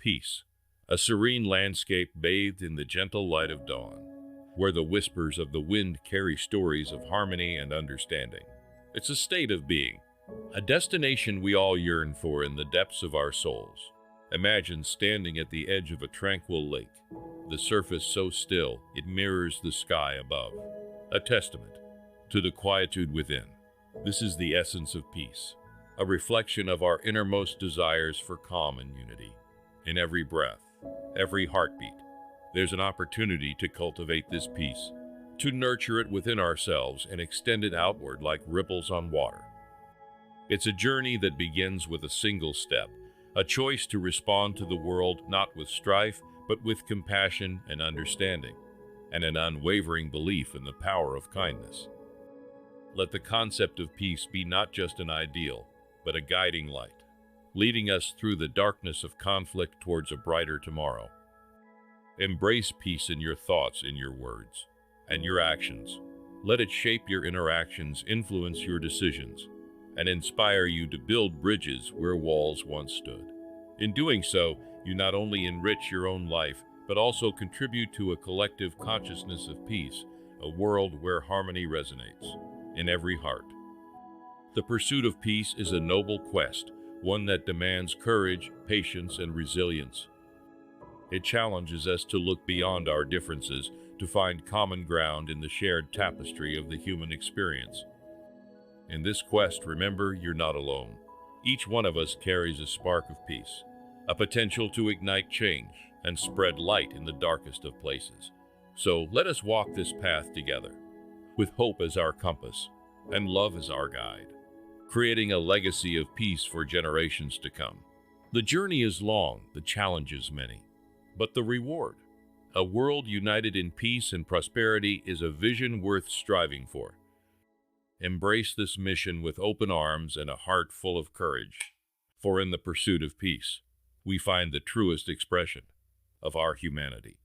peace, a serene landscape bathed in the gentle light of dawn, where the whispers of the wind carry stories of harmony and understanding. It's a state of being, a destination we all yearn for in the depths of our souls. Imagine standing at the edge of a tranquil lake, the surface so still it mirrors the sky above, a testament to the quietude within. This is the essence of peace, a reflection of our innermost desires for calm and unity. In every breath, every heartbeat, there's an opportunity to cultivate this peace, to nurture it within ourselves and extend it outward like ripples on water. It's a journey that begins with a single step, a choice to respond to the world not with strife, but with compassion and understanding, and an unwavering belief in the power of kindness. Let the concept of peace be not just an ideal, but a guiding light, leading us through the darkness of conflict towards a brighter tomorrow. Embrace peace in your thoughts, in your words, and your actions. Let it shape your interactions, influence your decisions, and inspire you to build bridges where walls once stood. In doing so, you not only enrich your own life, but also contribute to a collective consciousness of peace, a world where harmony resonates in every heart. The pursuit of peace is a noble quest, one that demands courage, patience, and resilience. It challenges us to look beyond our differences, to find common ground in the shared tapestry of the human experience. In this quest, remember, you're not alone. Each one of us carries a spark of peace, a potential to ignite change and spread light in the darkest of places. So let us walk this path together, with hope as our compass and love as our guide, creating a legacy of peace for generations to come. The journey is long, the challenges many, but the reward, a world united in peace and prosperity, is a vision worth striving for. Embrace this mission with open arms and a heart full of courage, for in the pursuit of peace, we find the truest expression of our humanity.